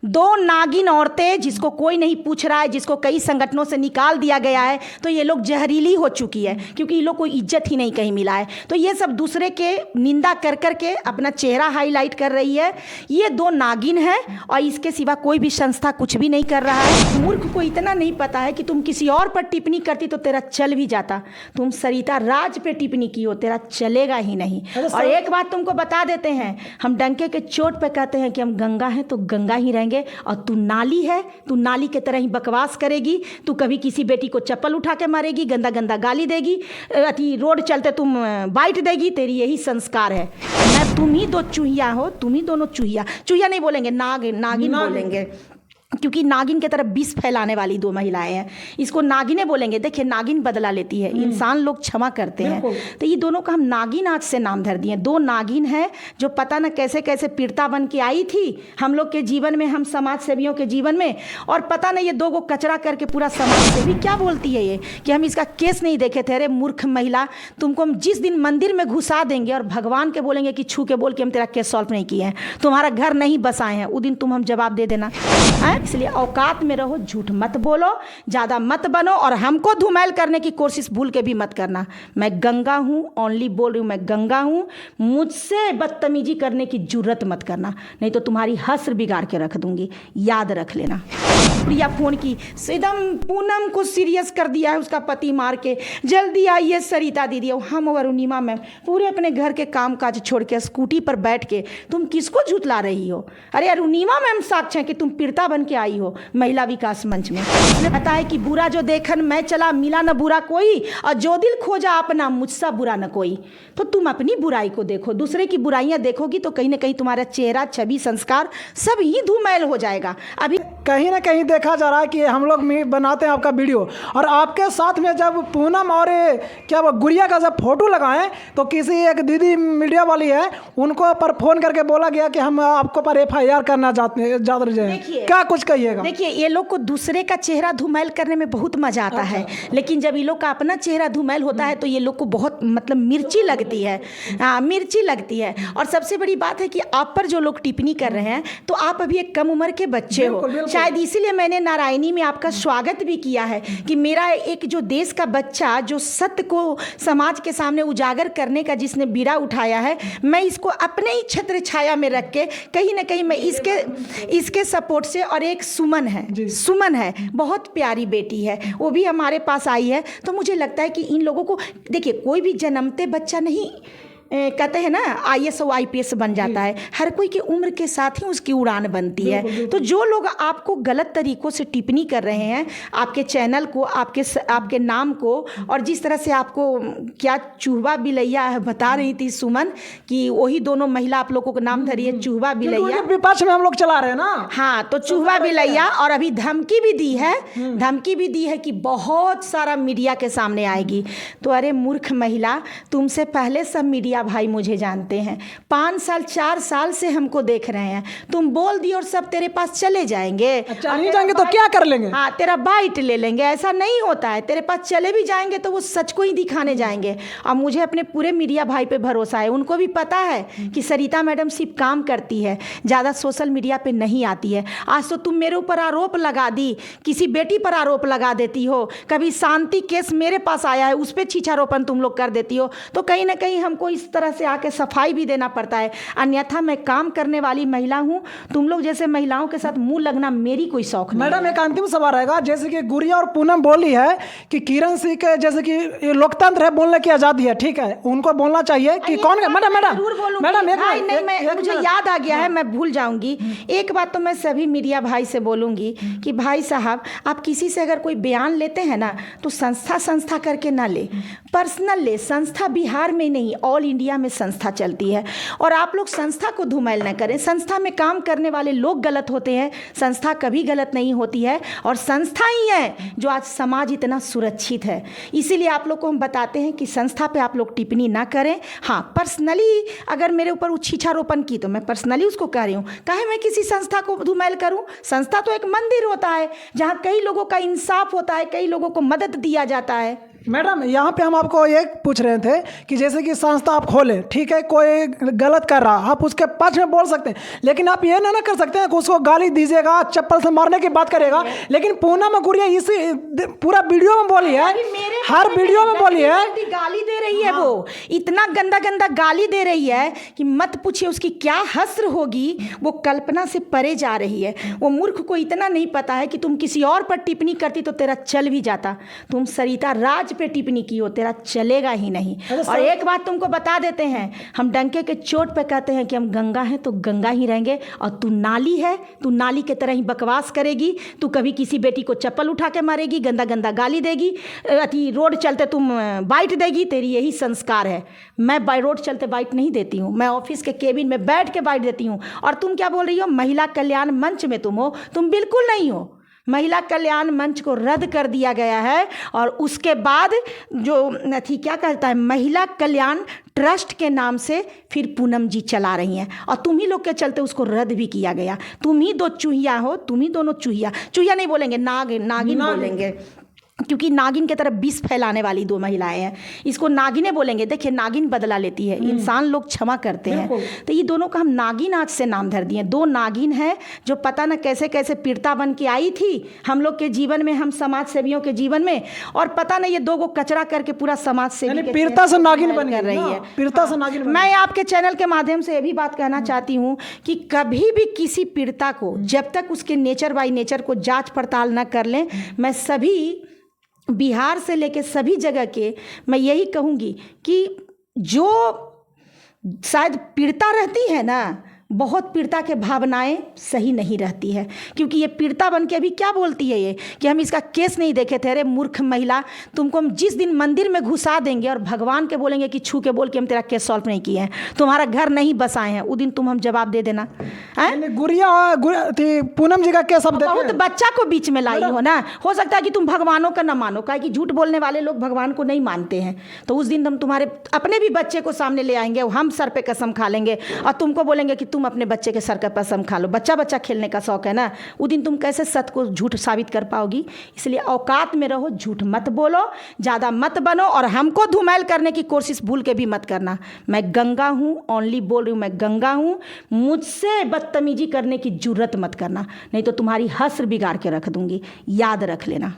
दो नागिन औरतें जिसको कोई नहीं पूछ रहा है, जिसको कई संगठनों से निकाल दिया गया है, तो ये लोग जहरीली हो चुकी है क्योंकि ये लोग को इज्जत ही नहीं कहीं मिला है। तो ये सब दूसरे के निंदा कर कर के अपना चेहरा हाईलाइट कर रही है। ये दो नागिन है और इसके सिवा कोई भी संस्था कुछ भी नहीं कर रहा है। मूर्ख को इतना नहीं पता है कि तुम किसी और पर टिप्पणी करती तो तेरा चल भी जाता। तुम सरिता राज पे टिप्पणी की हो, तेरा चलेगा ही नहीं। और एक बात तुमको बता देते हैं, हम डंके के चोट पे कहते हैं कि हम गंगा हैं तो गंगा ही रहेंगे, और तू नाली है, तू नाली के तरह ही बकवास करेगी। तू कभी किसी बेटी को चप्पल उठा के मारेगी, गंदा गंदा गाली देगी, अति रोड चलते तुम बाइट देगी। तेरी यही संस्कार है। मैं तुम ही दो चूहिया हो, तुम ही दोनों चूहिया, चूहिया नहीं बोलेंगे, नागिन बोलेंगे, क्योंकि नागिन के तरफ विष फैलाने वाली दो महिलाएं हैं, इसको नागिने बोलेंगे। देखिए नागिन बदला लेती है, इंसान लोग क्षमा करते हैं। तो ये दोनों का हम नागिन आज से नाम धर दिए। दो नागिन है जो पता न कैसे कैसे पीड़िता बन के आई थी हम लोग के जीवन में, हम समाज सेवियों के जीवन में, और पता नहीं ये दो को कचरा करके पूरा समाज सेवी क्या बोलती है ये कि हम इसका केस नहीं देखे थे। अरे मूर्ख महिला, तुमको हम जिस दिन मंदिर में घुसा देंगे और भगवान के बोलेंगे कि छू के बोल के हम तेरा केस सॉल्व नहीं किए हैं, तुम्हारा घर नहीं बसाए हैं, उस दिन तुम हम जवाब दे देना है। इसलिए औकात में रहो, झूठ मत बोलो, ज़्यादा मत बनो, और हमको धुमैल करने की कोशिश भूल के भी मत करना। मैं गंगा हूँ, ओनली बोल रही हूँ, मैं गंगा हूँ। मुझसे बदतमीजी करने की जरूरत मत करना, नहीं तो तुम्हारी हस्र बिगाड़ के रख दूंगी, याद रख लेना। प्रिया फोन की, एकदम पूनम को सीरियस कर दिया है उसका पति मार के, जल्दी आइए सरिता दीदी। हम और अरुणिमा मैम पूरे अपने घर के काम काज छोड़ के स्कूटी पर बैठ के तुम किसको झुतला रही हो? अरे अरुणिमा मैम साक्ष्य है कि तुम पीड़िता बन के आई हो महिला विकास मंच में। उसने बताया कि बुरा जो देखन मैं चला, मिला न बुरा कोई, और जो दिल खोजा अपना, मुझसा बुरा न कोई। तो तुम अपनी बुराई को देखो, दूसरे की बुराइयां देखोगी तो कहीं ना कहीं तुम्हारा चेहरा, छवि, संस्कार सब ही धूमैल हो जाएगा। अभी कहीं ना कहीं देखा जा रहा है कि हम लोग बनाते हैं आपका वीडियो, और आपके साथ में जब पूनम और क्या वो गुड़िया का जब फोटो लगाएं तो किसी एक दीदी मीडिया वाली है, उनको पर फोन करके बोला गया कि हम आपको पर FIR करना चाहते हैं। क्या कुछ कहिएगा? देखिए ये लोग को दूसरे का चेहरा धूमैल करने में बहुत मजा आता है, लेकिन जब ये लोग का अपना चेहरा धूमैल होता है तो ये लोग को बहुत मतलब मिर्ची लगती है। मिर्ची लगती है। और सबसे बड़ी बात है कि आप पर जो लोग टिप्पणी कर रहे हैं तो आप अभी एक कम उम्र के बच्चे हो, शायद इसीलिए मैंने नारायणी में आपका स्वागत भी किया है कि मेरा एक जो देश का बच्चा जो सत्य को समाज के सामने उजागर करने का जिसने बीड़ा उठाया है, मैं इसको अपने ही छत्र छाया में रख के कहीं ना कहीं मैं इसके सपोर्ट से, और एक सुमन है, बहुत प्यारी बेटी है, वो भी हमारे पास आई है। तो मुझे लगता है कि इन लोगों को, देखिए कोई भी जन्मते बच्चा नहीं कहते हैं ना IAS और IPS बन जाता है, हर कोई की उम्र के साथ ही उसकी उड़ान बनती है। तो जो लोग आपको गलत तरीक़ों से टिप्पणी कर रहे हैं आपके चैनल को, आपके नाम को, और जिस तरह से आपको क्या चूहा बिलैया बता रही थी सुमन कि वही दोनों महिला आप लोगों को नाम धरी है चूहा बिलैया, विपक्ष में हम लोग चला रहे हैं ना। हाँ, तो चूहा बिलैया, और अभी धमकी भी दी है कि बहुत सारा मीडिया के सामने आएगी। तो अरे मूर्ख महिला, तुमसे पहले सब मीडिया भाई मुझे जानते हैं, 5 साल 4 साल से हमको देख रहे हैं। तुम बोल दी और सब तेरे पास चले जाएंगे। अच्छा, नहीं जाएंगे तो क्या कर लेंगे? हाँ, तेरा बाइट ले लेंगे, ऐसा नहीं होता है। तेरे पास चले भी जाएंगे तो वो सच को ही दिखाने जाएंगे। और मुझे अपने पूरे मीडिया भाई पे भरोसा है, उनको भी पता है कि सरिता मैडम सिर्फ काम करती है, ज़्यादा सोशल मीडिया पे नहीं आती है। आज तो तुम मेरे ऊपर आरोप लगा दी, किसी बेटी पर आरोप लगा देती हो, कभी शांति केस मेरे पास आया है उस पर छीछारोपण तुम लोग कर देती हो। तो कहीं ना कहीं हमको इस तरह से आके सफाई भी देना पड़ता है, अन्यथा मैं काम करने वाली महिला हूँ। तुम लोग जैसे महिलाओं के साथ मुंह लगना मेरी कोई शौक नहीं। मैडम एक अंतिम सवाल रहेगा, जैसे कि गुड़िया और पूनम बोली है कि किरण सिंह के जैसे कि लोकतंत्र है, बोलने की आज़ादी है, ठीक है, उनको बोलना चाहिए कि कौन मुझे याद आ गया है, मैं भूल जाऊंगी एक बात। तो मैं सभी मीडिया भाई से बोलूंगी कि भाई साहब, आप किसी से अगर कोई बयान लेते हैं ना तो संस्था करके ना ले, पर्सनल ले। संस्था बिहार में नहीं, ऑल इंडिया में संस्था चलती है, और आप लोग संस्था को धूमैल न करें। संस्था में काम करने वाले लोग गलत होते हैं, संस्था कभी गलत नहीं होती है, और संस्था ही है जो आज समाज इतना सुरक्षित है। इसीलिए आप लोग को हम बताते हैं कि संस्था पे आप लोग टिप्पणी ना करें। हाँ, पर्सनली अगर मेरे ऊपर छीछारोपण की तो मैं पर्सनली उसको कह रही हूँ, काहे मैं किसी संस्था को धूमैल करूँ? संस्था तो एक मंदिर होता है जहाँ कई लोगों का इंसाफ होता है, कई लोगों को मदद दिया जाता है। मैडम यहाँ पे हम आपको ये पूछ रहे थे कि जैसे कि संस्था आप खोले, ठीक है, कोई गलत कर रहा आप उसके पक्ष में बोल सकते हैं, लेकिन आप ये ना कर सकते हैं कि उसको गाली दीजिएगा, चप्पल से मारने की बात करेगा। लेकिन पूनम गुड़िया इसी पूरा वीडियो में बोली है, हर वीडियो में बोली है, गाली दे रही है। वो इतना गंदा गंदा गाली दे रही है कि मत पूछिए उसकी क्या हस्र होगी, वो कल्पना से परे जा रही है। वो मूर्ख को इतना नहीं पता है कि तुम किसी और पर टिप्पणी करती तो तेरा चल भी जाता। तुम सरिता राज पे टिप्पणी की हो, तेरा चलेगा ही नहीं। और एक बात तुमको बता देते हैं, हम डंके के चोट पे कहते हैं कि हम गंगा हैं तो गंगा ही रहेंगे, और तू नाली है, तू नाली के तरह ही बकवास करेगी। तू कभी किसी बेटी को चप्पल उठा के मारेगी, गंदा गंदा गाली देगी, अति रोड चलते तुम बाइट देगी, तेरी यही संस्कार है। मैं बाई रोड चलते बाइट नहीं देती हूँ, मैं ऑफिस के केबिन में बैठ के बाइट देती हूँ। और तुम क्या बोल रही हो, महिला कल्याण मंच में तुम हो? तुम बिल्कुल नहीं हो। महिला कल्याण मंच को रद्द कर दिया गया है, और उसके बाद जो थी क्या कहता है, महिला कल्याण ट्रस्ट के नाम से फिर पूनम जी चला रही हैं, और तुम ही लोग के चलते उसको रद्द भी किया गया। तुम ही दो चूहिया हो, तुम ही दोनों चूहिया, चूहिया नहीं बोलेंगे, नागिन बोलेंगे, क्योंकि नागिन के तरफ विष फैलाने वाली दो महिलाएं हैं, इसको नागिने बोलेंगे। देखिए नागिन बदला लेती है, इंसान लोग क्षमा करते हैं, तो ये दोनों का हम नागिन आज से नाम धर दिए। दो नागिन है जो पता न कैसे कैसे पीड़िता बन के आई थी हम लोग के जीवन में, हम समाज सेवियों के जीवन में, और पता नहीं ये दो को कचरा करके पूरा समाज सेवी पीड़िता से नागिन बन कर रही है। पीड़िता से नागिन। मैं आपके चैनल के माध्यम से ये भी बात कहना चाहती हूँ कि कभी भी किसी पीड़िता को जब तक उसके नेचर बाई नेचर को जांच पड़ताल न कर लें, मैं सभी बिहार से लेके सभी जगह के मैं यही कहूँगी कि जो शायद पीड़िता रहती है ना, बहुत पीड़िता के भावनाएं सही नहीं रहती है, क्योंकि ये पीड़िता बन के अभी क्या बोलती है ये कि हम इसका केस नहीं देखे थे। अरे मूर्ख महिला, तुमको हम जिस दिन मंदिर में घुसा देंगे और भगवान के बोलेंगे कि छू के बोल के हम तेरा केस सॉल्व नहीं किए हैं, तुम्हारा घर नहीं बसाए हैं, उस दिन तुम हम जवाब दे देना। गुड़िया पूनम जी का केस अब बहुत बच्चा को बीच में लाई हो ना, हो सकता है कि तुम भगवानों का ना मानो, क्या कि झूठ बोलने वाले लोग भगवान को नहीं मानते हैं, तो उस दिन हम तुम्हारे अपने भी बच्चे को सामने ले आएंगे, हम सर पे कसम खा लेंगे और तुमको बोलेंगे कि तुम अपने बच्चे के सर का कसम खा लो। बच्चा बच्चा खेलने का शौक है ना, उस दिन तुम कैसे सत्य को झूठ साबित कर पाओगी? इसलिए औकात में रहो, झूठ मत बोलो, ज़्यादा मत बनो, और हमको धुमैल करने की कोशिश भूल के भी मत करना। मैं गंगा हूँ, ओनली बोल रही हूँ, मैं गंगा हूँ, मुझसे बदतमीजी करने की जुर्रत मत करना, नहीं तो तुम्हारी हस्र बिगाड़ के रख दूंगी, याद रख लेना।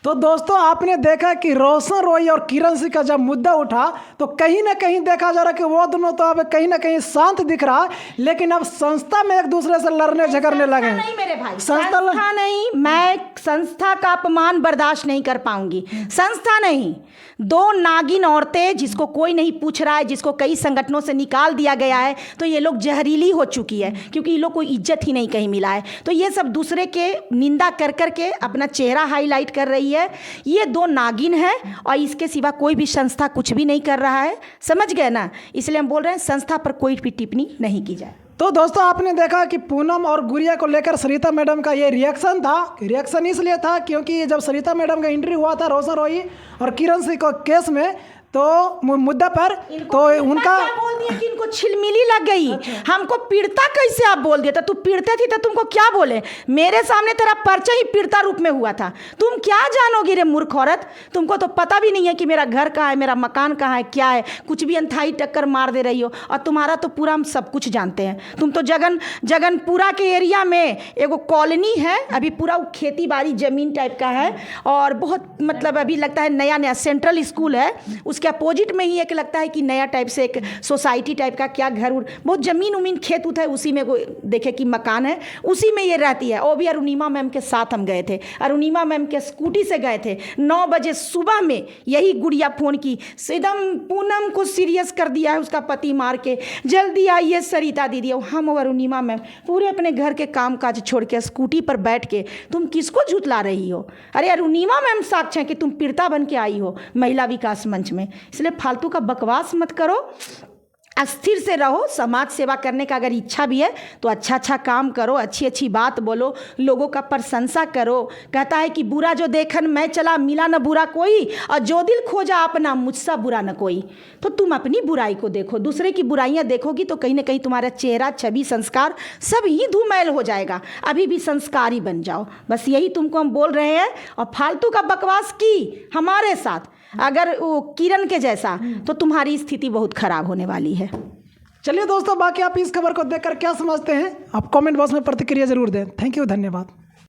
तो दोस्तों आपने देखा कि रोशन रॉय और किरण सिंह का जब मुद्दा उठा तो कहीं ना कहीं देखा जा रहा है कि वो दोनों तो अब कहीं ना कहीं शांत दिख रहा है, लेकिन अब संस्था में एक दूसरे से लड़ने झगड़ने लगे। नहीं मेरे भाई, संस्था नहीं, मैं संस्था का अपमान बर्दाश्त नहीं कर पाऊंगी। संस्था नहीं, दो नागिन औरतें जिसको कोई नहीं पूछ रहा है, जिसको कई संगठनों से निकाल दिया गया है, तो ये लोग जहरीली हो चुकी है, क्योंकि ये लोग को इज्जत ही नहीं कहीं मिला है। तो ये सब दूसरे के निंदा कर करके अपना चेहरा हाईलाइट कर रही है। ये दो नागिन है, और इसके सिवा कोई भी संस्था कुछ भी नहीं कर रहा है, समझ गए ना? इसलिए हम बोल रहे हैं संस्था पर कोई भी टिप्पणी नहीं की जाए। तो दोस्तों आपने देखा कि पूनम और गुड़िया को लेकर सरिता मैडम का ये रिएक्शन था। रिएक्शन इसलिए था क्योंकि जब सरिता मैडम का एंट्री हुआ था रोशन रॉय और किरण सिंह को केस में, तो मुद्दा पर तो उनका क्या बोल दिया कि इनको छिलमिली लग गई। हमको पीड़िता कैसे आप बोल दिया था? तू पीड़िता थी तो तुमको क्या बोले? मेरे सामने तेरा पर्चा ही पीड़िता रूप में हुआ था। तुम क्या जानोगी रे मूर्ख औरत? तुमको तो पता भी नहीं है कि मेरा घर कहाँ है, मेरा मकान कहाँ है, क्या है, कुछ भी अनथाई टक्कर मार दे रही हो। और तुम्हारा तो पूरा हम सब कुछ जानते हैं। तुम तो जगनपुरा के एरिया में एगो कॉलोनी है, अभी पूरा खेती बाड़ी जमीन टाइप का है, और बहुत मतलब अभी लगता है नया नया सेंट्रल स्कूल है, उसके अपोजिट में ही एक लगता है कि नया टाइप से एक सोसाइटी टाइप का क्या घर, बहुत जमीन उमीन खेत उत है, उसी में वो देखे कि मकान है, उसी में ये रहती है। वो भी अरुणिमा मैम के साथ हम गए थे, अरुणिमा मैम के स्कूटी से गए थे। 9 बजे सुबह में यही गुड़िया फ़ोन की, एकदम पूनम को सीरियस कर दिया है उसका पति मार के, जल्दी आइए सरिता दीदी। हम और अरुणिमा मैम पूरे अपने घर के काम काज छोड़ के स्कूटी पर बैठ के, तुम किसको झुतला रही हो? अरे अरुणिमा मैम साक्ष्य है कि तुम पीड़िता बन के आई हो महिला विकास मंच में। इसलिए फालतू का बकवास मत करो, अस्थिर से रहो। समाज सेवा करने का अगर इच्छा भी है तो अच्छा अच्छा काम करो, अच्छी अच्छी बात बोलो, लोगों का प्रशंसा करो। कहता है कि बुरा जो देखन मैं चला, मिला न बुरा कोई, और जो दिल खोजा अपना, मुझसा बुरा न कोई। तो तुम अपनी बुराई को देखो, दूसरे की बुराइयां देखोगी तो कहीं ना कहीं तुम्हारा चेहरा, छवि, संस्कार सब ही धूमैल हो जाएगा। अभी भी संस्कारी बन जाओ, बस यही तुमको हम बोल रहे हैं। और फालतू का बकवास की हमारे साथ अगर वो किरण के जैसा, तो तुम्हारी स्थिति बहुत खराब होने वाली है। चलिए दोस्तों, बाकी आप इस खबर को देखकर क्या समझते हैं आप कमेंट बॉक्स में प्रतिक्रिया जरूर दें। थैंक यू, धन्यवाद।